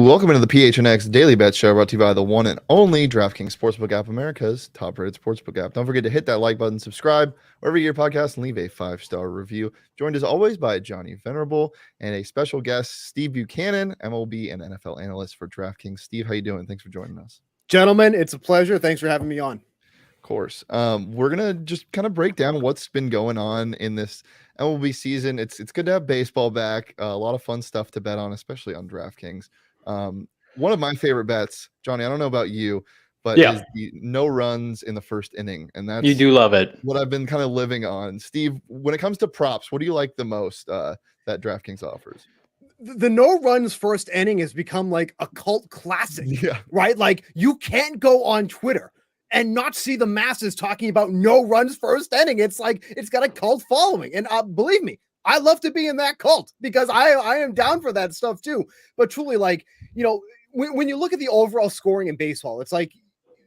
Welcome into the PHNX Daily Bet Show, brought to you by the one and only DraftKings Sportsbook app, America's top-rated sportsbook app. Don't forget to hit that like button, subscribe wherever you get your podcast, and leave a 5-star review. Joined as always by Johnny Venerable and a special guest, Steve Buchanan, MLB and NFL analyst for DraftKings. Steve, how you doing? Thanks for joining us. Gentlemen, it's a pleasure. Thanks for having me on. Of course. We're going to just kind of break down what's been going on in this MLB season. It's good to have baseball back. A lot of fun stuff to bet on, especially on DraftKings. One of my favorite bets, Johnny, I don't know about you, but is the no runs in the first inning. And that's you do love it. What I've been kind of living on. Steve, when it comes to props, what do you like the most that DraftKings offers? The no runs first inning has become like a cult classic, right? Like you can't go on Twitter and not see the masses talking about no runs first inning. It's like, it's got a cult following. And believe me, I love to be in that cult because I am down for that stuff too. But truly, like, you know, when you look at the overall scoring in baseball, it's like,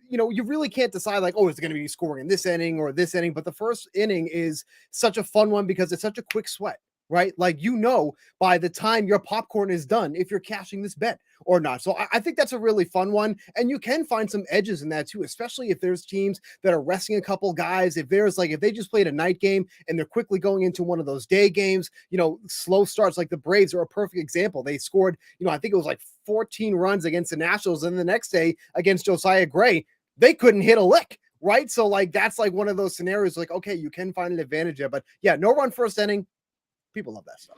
you know, you really can't decide like, oh, is it going to be scoring in this inning or this inning? But the first inning is such a fun one because it's such a quick sweat, right? Like, you know, by the time your popcorn is done, if you're cashing this bet or not. So I think that's a really fun one. And you can find some edges in that too, especially if there's teams that are resting a couple guys. If there's like, if they just played a night game and they're quickly going into one of those day games, you know, slow starts, like the Braves are a perfect example. They scored, you know, I think it was like 14 runs against the Nationals. And the next day against Josiah Gray, they couldn't hit a lick. Right. So like, that's like one of those scenarios like, okay, you can find an advantage there, but yeah, no run first inning. People love that stuff.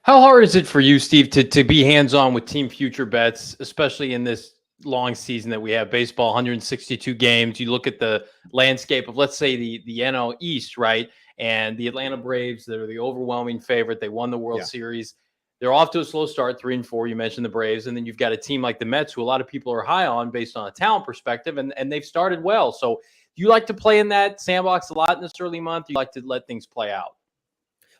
How hard is it for you, Steve, to be hands-on with team future bets, especially in this long season that we have? Baseball, 162 games. You look at the landscape of, let's say, the NL East, right? And the Atlanta Braves, they're the overwhelming favorite. They won the World Series. They're off to a slow start, 3-4. You mentioned the Braves. And then you've got a team like the Mets, who a lot of people are high on based on a talent perspective, and they've started well. So do you like to play in that sandbox a lot in this early month? You like to let things play out?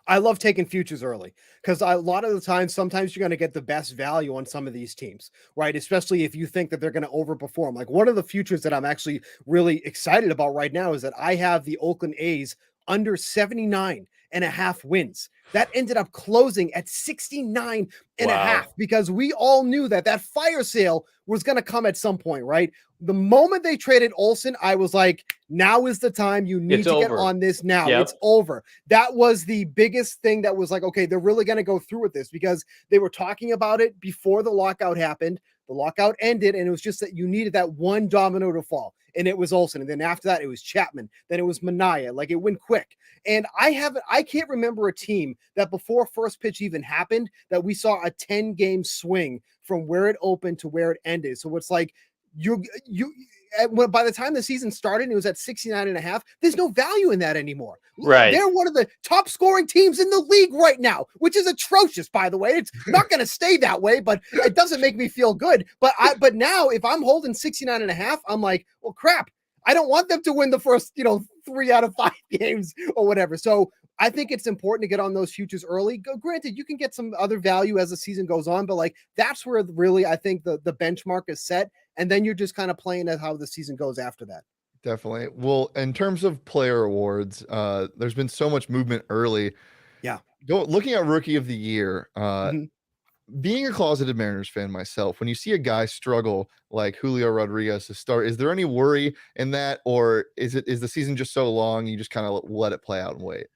I love taking futures early because a lot of the time, sometimes you're going to get the best value on some of these teams, right? Especially if you think that they're going to overperform. Like one of the futures that I'm actually really excited about right now is that I have the Oakland A's under 79.5 wins. That ended up closing at 69.5 because we all knew that that fire sale was going to come at some point, right? The moment they traded Olsen, I was like, now is the time. You need to get on this now. It's over. That was the biggest thing that was like, okay, they're really going to go through with this because they were talking about it before the lockout happened. The lockout ended, and it was just that you needed that one domino to fall, and it was Olsen. And then after that, it was Chapman. Then it was Manaea. Like, it went quick. And I can't remember a team that before first pitch even happened that we saw a 10-game swing from where it opened to where it ended. So it's like by the time the season started, it was at 69.5. There's no value in that anymore. Right. They're one of the top scoring teams in the league right now, which is atrocious, by the way. It's not going to stay that way, but it doesn't make me feel good. But now if I'm holding 69.5, I'm like, well, crap. I don't want them to win the first, 3 out of 5 games or whatever. So I think it's important to get on those futures early. Granted, you can get some other value as the season goes on, but like that's where really I think the benchmark is set. And then you're just kind of playing at how the season goes after that. Definitely. Well, in terms of player awards, there's been so much movement early. Yeah. Looking at Rookie of the Year, being a closeted Mariners fan myself, when you see a guy struggle like Julio Rodriguez to start, is there any worry in that, or is the season just so long you just kind of let it play out and wait?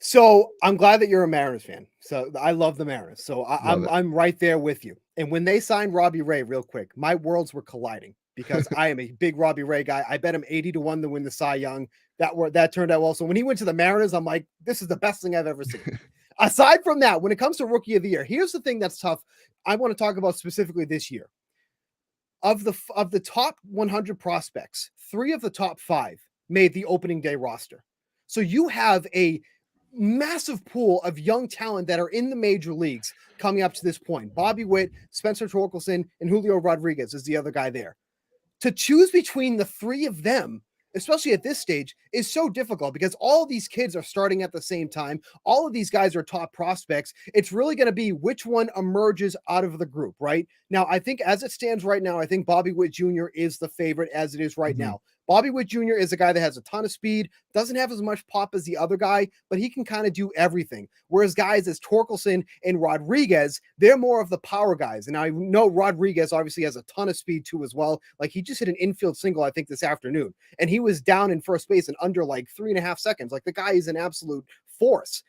So I'm glad that you're a Mariners fan. So I love the Mariners. So I'm right there with you. And when they signed Robbie Ray, real quick, my worlds were colliding because I am a big Robbie Ray guy. I bet him 80-1 to win the Cy Young. That turned out well. So when he went to the Mariners, I'm like, this is the best thing I've ever seen. Aside from that, when it comes to Rookie of the Year, here's the thing that's tough. I want to talk about specifically this year. Of the top 100 prospects, 3 of the top 5 made the opening day roster. So you have a massive pool of young talent that are in the major leagues coming up to this point. Bobby Witt, Spencer Torkelson, and Julio Rodriguez is the other guy there. To choose between the three of them, especially at this stage, is so difficult because all of these kids are starting at the same time. All of these guys are top prospects. It's really going to be which one emerges out of the group, right? Now, I think as it stands right now, I think Bobby Witt Jr. is the favorite as it is right now. Bobby Witt Jr. is a guy that has a ton of speed, doesn't have as much pop as the other guy, but he can kind of do everything. Whereas guys as Torkelson and Rodriguez, they're more of the power guys. And I know Rodriguez obviously has a ton of speed too as well. Like he just hit an infield single, I think, this afternoon. And he was down in first base in under like 3.5 seconds. Like the guy is an absolute force.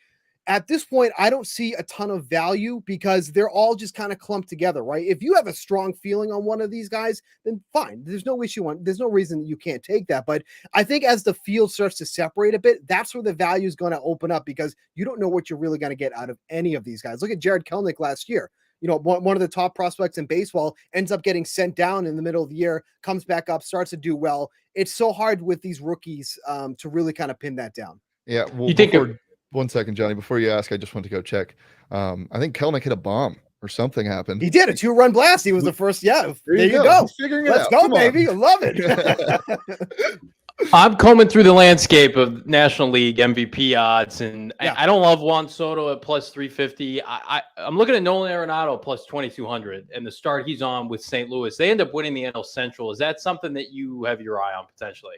At this point, I don't see a ton of value because they're all just kind of clumped together, right? If you have a strong feeling on one of these guys, then fine. There's no reason you can't take that. But I think as the field starts to separate a bit, that's where the value is going to open up because you don't know what you're really going to get out of any of these guys. Look at Jared Kelenic last year. You know, one of the top prospects in baseball ends up getting sent down in the middle of the year, comes back up, starts to do well. It's so hard with these rookies to really kind of pin that down. Yeah. Well, one second, Johnny, before you ask, I just want to go check. I think Kelenic hit a bomb or something happened. He did a 2-run blast. He was the first. Yeah. There you go. He's figuring it out. Let's go, baby. I love it. I'm combing through the landscape of National League MVP odds, and I don't love Juan Soto at plus 350. I'm looking at Nolan Arenado plus 2,200, and the start he's on with St. Louis. They end up winning the NL Central. Is that something that you have your eye on potentially?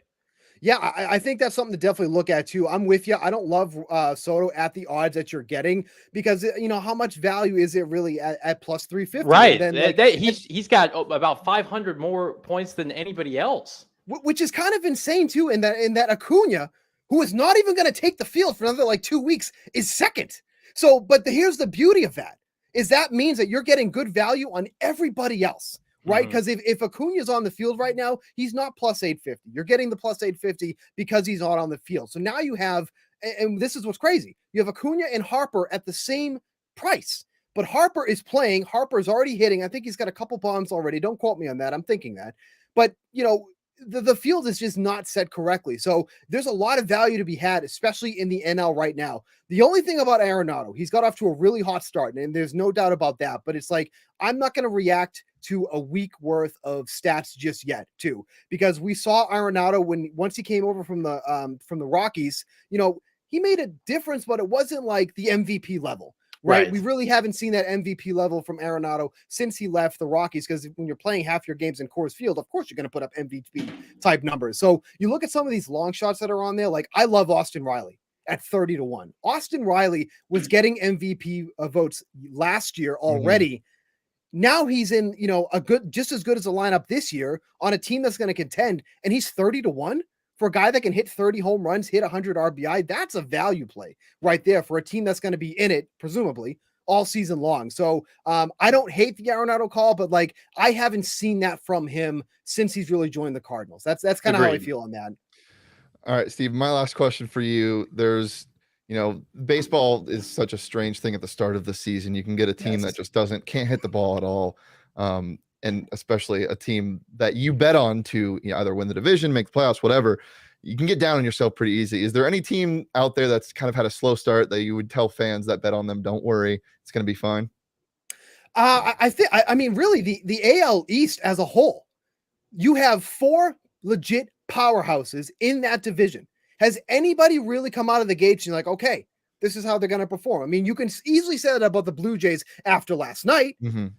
Yeah, I think that's something to definitely look at too. I'm with you. I don't love Soto at the odds that you're getting because you know how much value is it really at plus 350? Right. Then, he's got about 500 more points than anybody else, which is kind of insane too. In that Acuna, who is not even going to take the field for another like 2 weeks, is second. So, but here's the beauty of that is that means that you're getting good value on everybody else. Right? Because if Acuna is on the field right now, he's not plus 850. You're getting the plus 850 because he's not on the field. So now you have, and this is what's crazy, you have Acuna and Harper at the same price. But Harper is playing. Harper's already hitting. I think he's got a couple bombs already. Don't quote me on that. I'm thinking that. But, you know, the field is just not set correctly. So there's a lot of value to be had, especially in the NL right now. The only thing about Arenado, he's got off to a really hot start, and there's no doubt about that. But it's like, I'm not going to react to a week worth of stats just yet, too, because we saw Arenado once he came over from the Rockies, you know, he made a difference, but it wasn't like the MVP level. Right. We really haven't seen that MVP level from Arenado since he left the Rockies, because when you're playing half your games in Coors Field, of course, you're going to put up MVP type numbers. So you look at some of these long shots that are on there. Like I love Austin Riley at 30-1. Austin Riley was getting MVP votes last year already. Now he's in, you know, just as good as a lineup this year on a team that's going to contend, and he's 30-1. For a guy that can hit 30 home runs, hit 100 RBI, that's a value play right there for a team that's going to be in it, presumably, all season long. So I don't hate the Arenado call, but like I haven't seen that from him since he's really joined the Cardinals. That's kind of how I feel on that. All right, Steve, my last question for you. There's, you know, baseball is such a strange thing at the start of the season. You can get a team that just can't hit the ball at all. And especially a team that you bet on to either win the division, make the playoffs, whatever, you can get down on yourself pretty easy. Is there any team out there that's kind of had a slow start that you would tell fans that bet on them, don't worry, it's going to be fine? I mean, really, the AL East as a whole, you have 4 legit powerhouses in that division. Has anybody really come out of the gates and like, okay, this is how they're going to perform? I mean, you can easily say that about the Blue Jays after last night,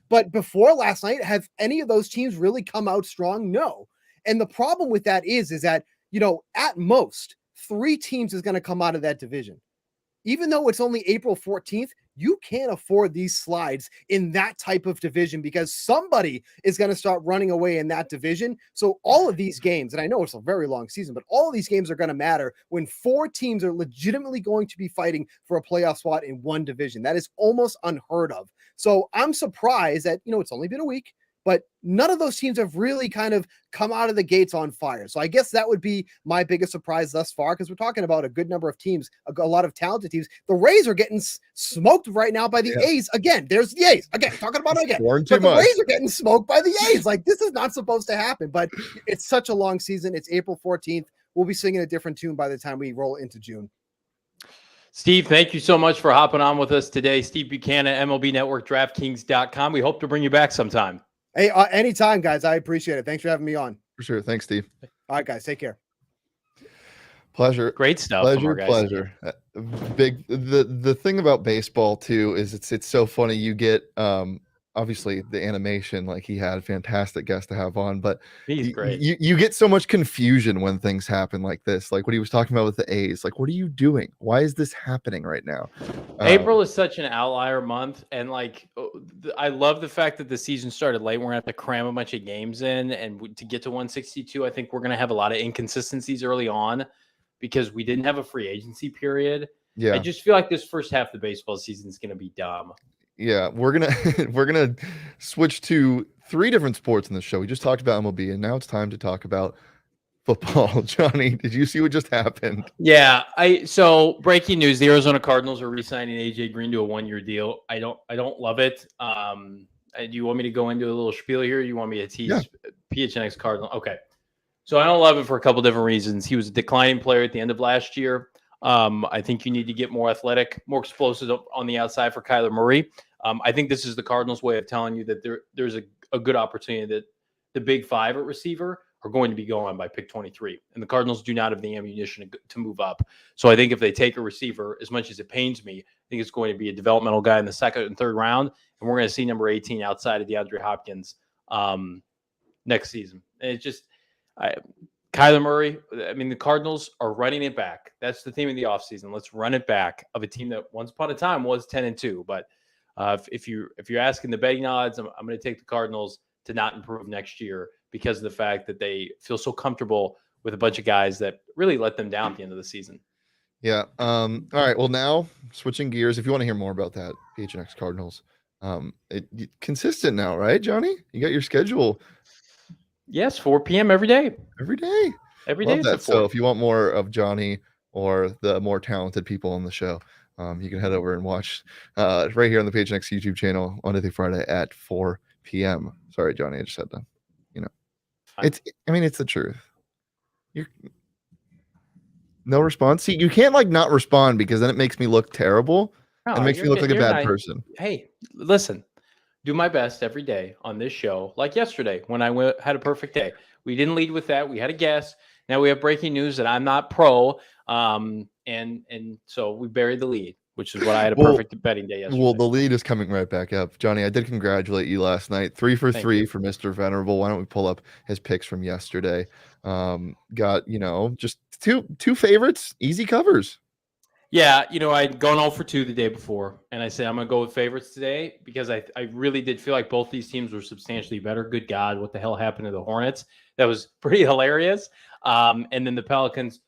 but before last night, have any of those teams really come out strong? No. And the problem with that is that, you know, at most 3 teams is going to come out of that division. Even though it's only April 14th, you can't afford these slides in that type of division because somebody is going to start running away in that division. So all of these games, and I know it's a very long season, but all of these games are going to matter when 4 teams are legitimately going to be fighting for a playoff spot in one division. That is almost unheard of. So I'm surprised that, you know, it's only been a week, but none of those teams have really kind of come out of the gates on fire. So I guess that would be my biggest surprise thus far, because we're talking about a good number of teams, a lot of talented teams. The Rays are getting smoked right now by the A's. Again, there's the A's. Again, talking about it again. But the Rays are getting smoked by the A's. Like, this is not supposed to happen, but it's such a long season. It's April 14th. We'll be singing a different tune by the time we roll into June. Steve, thank you so much for hopping on with us today. Steve Buchanan, MLB Network, DraftKings.com. We hope to bring you back sometime. Hey, anytime, guys. I appreciate it. Thanks for having me on. For sure. Thanks, Steve. All right, guys. Take care. Pleasure. Great stuff. Pleasure. Big. The thing about baseball too is it's so funny. You get obviously the animation, like he had a fantastic guest to have on, but he's great. You get so much confusion when things happen like this, like what he was talking about with the A's. Like, what are you doing? Why is this happening right now? April is such an outlier month, and like I love the fact that the season started late. We're gonna have to cram a bunch of games in, and to get to 162, I think we're gonna have a lot of inconsistencies early on because we didn't have a free agency period. Yeah, I just feel like this first half of the baseball season is gonna be dumb. Yeah, we're gonna switch to 3 different sports in the show. We just talked about MLB, and now it's time to talk about football. Johnny, did you see what just happened? Yeah, so breaking news: the Arizona Cardinals are re-signing AJ Green to a 1-year deal. I don't love it. Do you want me to go into a little spiel here? Or you want me to tease PHNX Cardinal? Okay, so I don't love it for a couple different reasons. He was a declining player at the end of last year. I think you need to get more athletic, more explosive on the outside for Kyler Murray. I think this is the Cardinals' way of telling you that there's a good opportunity that the big 5 at receiver are going to be going by pick 23. And the Cardinals do not have the ammunition to move up. So I think if they take a receiver, as much as it pains me, I think it's going to be a developmental guy in the 2nd and 3rd round. And we're going to see number 18 outside of DeAndre Hopkins next season. And it's just Kyler Murray, I mean, the Cardinals are running it back. That's the theme of the offseason. Let's run it back of a team that once upon a time was 10-2. But if you're asking the betting odds, I'm going to take the Cardinals to not improve next year because of the fact that they feel so comfortable with a bunch of guys that really let them down at the end of the season. Yeah. All right. Well, now switching gears, if you want to hear more about that, PHNX Cardinals, consistent now, right, Johnny? You got your schedule. Yes, 4 p.m. every day. Every day. Every Love day. that. So if you want more of Johnny or the more talented people on the show, you can head over and watch right here on the PHNX YouTube channel Monday through Friday at 4 p.m. Sorry, Johnny, I just said that. It's the truth. No response. See, you can't not respond because then it makes me look terrible. No, it makes me look like a bad person. Hey, listen, do my best every day on this show. Like yesterday when I had a perfect day. We didn't lead with that. We had a guest. Now we have breaking news that I'm not pro. And so we buried the lead, which is what I had a perfect betting day yesterday. Well, the lead is coming right back up. Johnny, I did congratulate you last night. 3 for 3 for Mr. Venerable. Why don't we pull up his picks from yesterday? Got, just two favorites, easy covers. Yeah, I'd gone 0 for 2 the day before, and I said I'm going to go with favorites today because I really did feel like both these teams were substantially better. Good God, what the hell happened to the Hornets? That was pretty hilarious. And then the Pelicans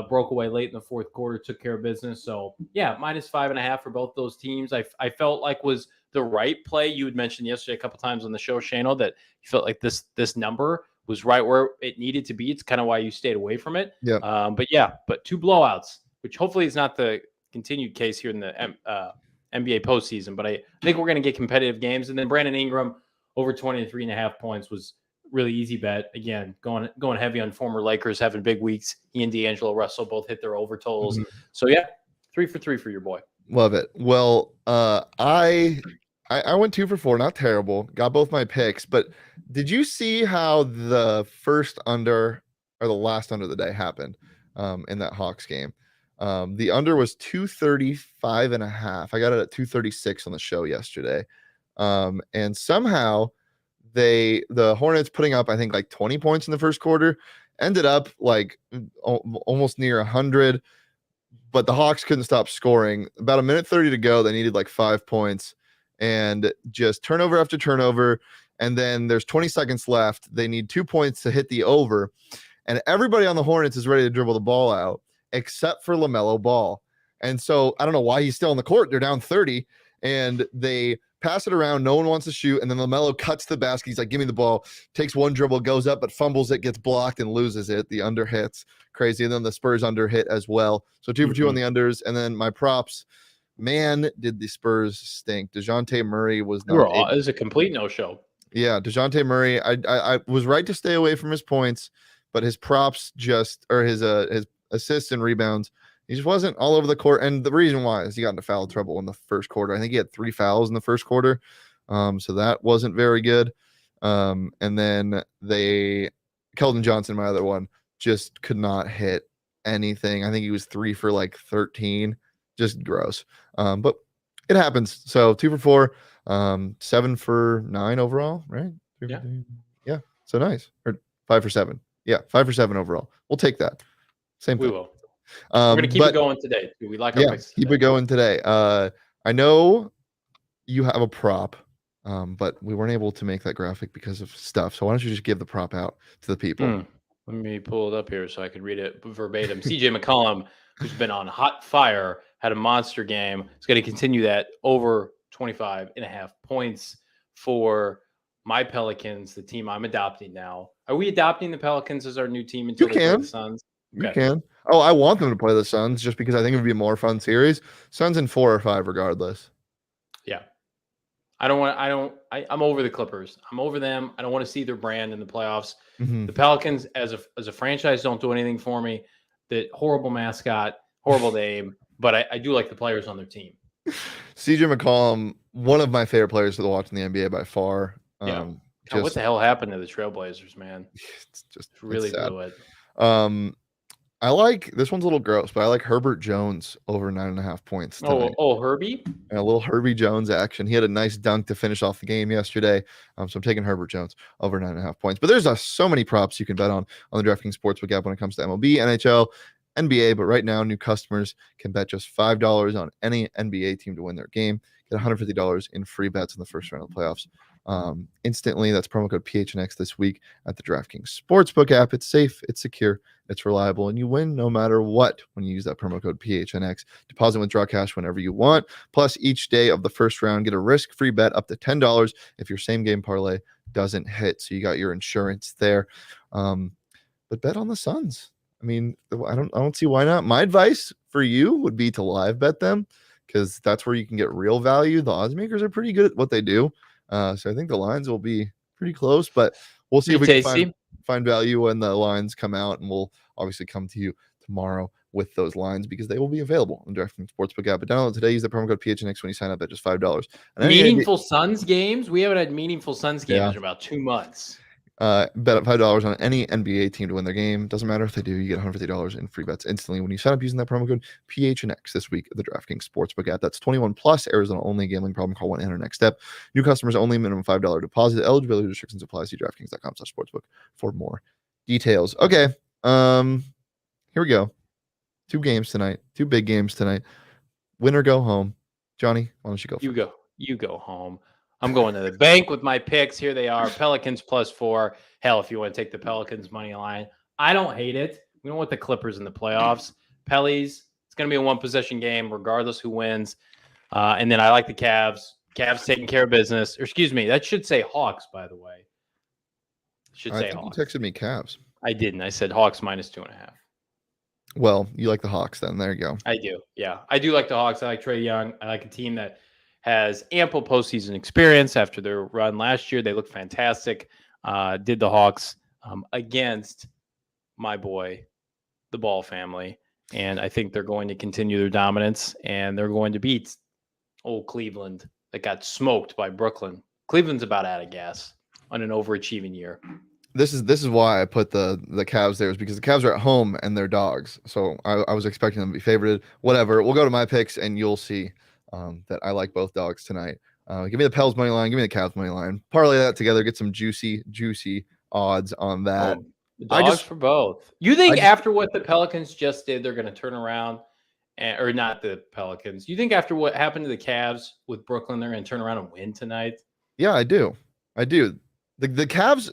broke away late in the 4th quarter, took care of business. So, yeah, -5.5 for both those teams. I felt like was the right play. You had mentioned yesterday a couple times on the show, Shano, that you felt like this number was right where it needed to be. It's kind of why you stayed away from it. Yeah. But 2 blowouts, which hopefully is not the continued case here in the NBA postseason. But I think we're going to get competitive games. And then Brandon Ingram over 23.5 points was really easy bet. Again, going heavy on former Lakers having big weeks. He and D'Angelo Russell both hit their over totals. Mm-hmm. So, yeah, 3 for 3 for your boy. Love it. Well, I went 2 for 4, not terrible. Got both my picks. But did you see how the first under or the last under of the day happened in that Hawks game? The under was 235.5. I got it at 236 on the show yesterday. And somehow the Hornets putting up, I think, 20 points in the first quarter, ended up almost near 100, but the Hawks couldn't stop scoring. About a minute 30 to go. They needed 5 points and just turnover after turnover. And then there's 20 seconds left. They need 2 points to hit the over. And everybody on the Hornets is ready to dribble the ball out except for LaMelo Ball. And so I don't know why he's still on the court. They're down 30 and they pass it around. No one wants to shoot. And then LaMelo cuts the basket. He's like, give me the ball, takes one dribble, goes up, but fumbles it, gets blocked and loses it. The under hits crazy. And then the Spurs under hit as well. So 2 for 2 on the unders. And then my props, man, did the Spurs stink. DeJounte Murray was not. It was a complete no-show. Yeah. DeJounte Murray, I was right to stay away from his points, but his props his assists and rebounds, He just wasn't all over the court. And the reason why is he got into foul trouble in the first quarter. I think he had 3 fouls in the first quarter. So that wasn't very good. And then Keldon Johnson, my other one, just could not hit anything. I think he was 3 for like 13. Just gross. But it happens. So 2 for 4, 7 for 9 overall, right? Yeah. Yeah. So nice. Or 5 for 7. Yeah, 5 for 7 overall. We'll take that. Same thing. We will. We're gonna keep it going today. We like our picks keep it going today. I know you have a prop, but we weren't able to make that graphic because of stuff. So why don't you just give the prop out to the people? Let me pull it up here so I can read it verbatim. CJ McCollum, who's been on hot fire, had a monster game. He's going to continue that over 25.5 points for my Pelicans, the team I'm adopting now. Are we adopting the Pelicans as our new team until they play the Suns? You can. Oh, I want them to play the Suns just because I think it would be a more fun series. Suns in 4 or 5 regardless. Yeah. I'm over the Clippers. I'm over them. I don't want to see their brand in the playoffs. The Pelicans as a franchise don't do anything for me. The horrible mascot, horrible name, but I do like the players on their team. CJ McCollum, one of my favorite players to watch in the NBA by far. Yeah. What the hell happened to the Trailblazers, man? It's really blew it. I like this one's a little gross, but I like Herbert Jones over 9.5 points tonight. Oh, Herbie? And a little Herbie Jones action. He had a nice dunk to finish off the game yesterday. So I'm taking Herbert Jones over 9.5 points. But there's so many props you can bet on the DraftKings Sportsbook app when it comes to MLB, NHL, NBA. But right now, new customers can bet just $5 on any NBA team to win their game. Get $150 in free bets in the first round of the playoffs. Instantly. That's promo code PHNX this week at the DraftKings Sportsbook app. It's safe, it's secure, it's reliable, and you win no matter what when you use that promo code PHNX. Deposit and withdraw cash whenever you want. Plus, each day of the first round, get a risk-free bet up to $10 if your same game parlay doesn't hit. So you got your insurance there. But bet on the Suns. I mean, I don't see why not. My advice for you would be to live bet them because that's where you can get real value. The odds makers are pretty good at what they do. So I think the lines will be pretty close, but we'll see if we can find value when the lines come out, and we'll obviously come to you tomorrow with those lines because they will be available on DraftKings Sportsbook app. But download today, use the promo code PHNX when you sign up at just $5. Meaningful Suns games? We haven't had meaningful Suns games in about 2 months. Bet at $5 on any NBA team to win their game. Doesn't matter if they do, you get $150 in free bets instantly when you sign up using that promo code PHNX this week at the DraftKings Sportsbook app. That's 21 plus, Arizona only. Gambling problem, call 1-800-NEXT STEP. New customers only, minimum $5 deposit. Eligibility restrictions apply. See DraftKings.com/sportsbook for more details. Okay, here we go. 2 games tonight. 2 big games tonight. Win or go home. Johnny, why don't you go? You go home. I'm going to the bank with my picks. Here they are. Pelicans +4. Hell, if you want to take the Pelicans money line, I don't hate it. We don't want the Clippers in the playoffs. Pellies, it's going to be a 1-possession game, regardless who wins. And then I like the Cavs. Cavs taking care of business. Or excuse me, that should say Hawks, by the way. I think Hawks. You texted me Cavs. I didn't. I said Hawks -2.5. Well, you like the Hawks then. There you go. I do. Yeah. I do like the Hawks. I like Trae Young. I like a team that has ample postseason experience after their run last year. They look fantastic. Did the Hawks against my boy, the Ball family. And I think they're going to continue their dominance, and they're going to beat old Cleveland that got smoked by Brooklyn. Cleveland's about out of gas on an overachieving year. This is why I put the Cavs there, is because the Cavs are at home and they're dogs. So I was expecting them to be favored. Whatever. We'll go to my picks and you'll see that I like both dogs tonight. Give me the Pels money line. Give me the Cavs money line. Parlay that together. Get some juicy odds on that. Dogs for both. You think after what the Pelicans just did, they're going to turn around, or not the Pelicans? You think after what happened to the Cavs with Brooklyn, they're going to turn around and win tonight? Yeah, I do. The Cavs,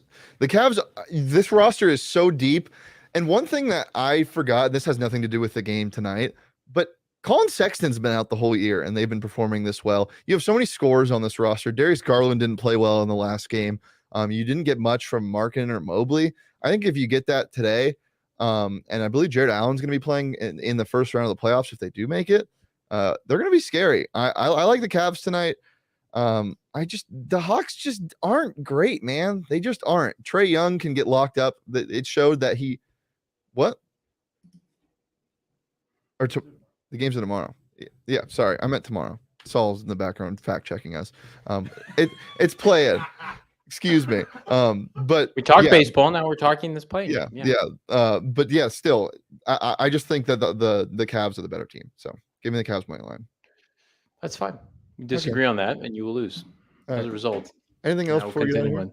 this roster is so deep. And one thing that I forgot, this has nothing to do with the game tonight, but Colin Sexton's been out the whole year and they've been performing this well. You have so many scores on this roster. Darius Garland didn't play well in the last game. You didn't get much from Markin or Mobley. I think if you get that today, and I believe Jared Allen's going to be playing in the first round of the playoffs if they do make it, they're going to be scary. I like the Cavs tonight. The Hawks just aren't great, man. They just aren't. Trae Young can get locked up. It showed that what? or the games are tomorrow. Yeah, sorry, I meant tomorrow. Saul's in the background fact checking us. It's playing. Excuse me. But we talked baseball. Now we're talking this play. But yeah, still, I just think that the Cavs are the better team. So give me the Cavs money line. That's fine. We disagree on that, and you will lose as a result. Anything else before you go?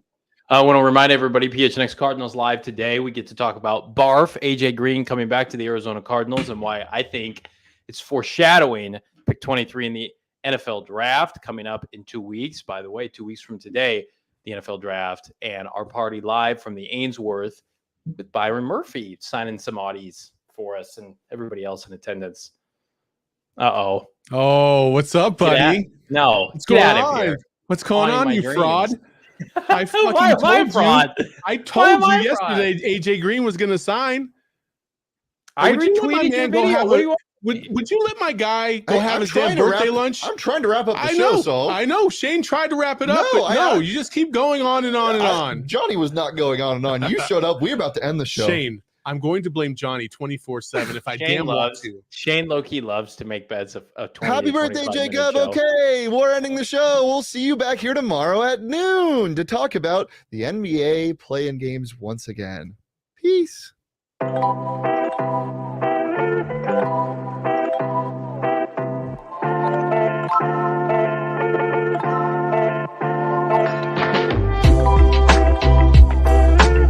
I want to remind everybody, PHNX Cardinals live today. We get to talk about Barf, AJ Green coming back to the Arizona Cardinals, and why I think it's foreshadowing pick 23 in the NFL draft coming up in 2 weeks. By the way, 2 weeks from today, the NFL draft, and our party live from the Ainsworth with Byron Murphy signing some Audis for us and everybody else in attendance. Oh, what's up, buddy? No, what's going on? What's going on, you fraud? I fucking told you. I told you yesterday AJ Green was going to sign. I retweeted your video. Would you let my guy go have his damn birthday lunch? I'm trying to wrap up the show, Saul. I know. Shane tried to wrap it up, but you just keep going on and on and on. Johnny was not going on and on. You showed up. We're about to end the show. Shane, I'm going to blame Johnny 24/7 if I damn want to. Shane low-key loves to make bets of 20. Happy birthday, Jacob. Okay, we're ending the show. We'll see you back here tomorrow at noon to talk about the NBA play-in games once again. Peace.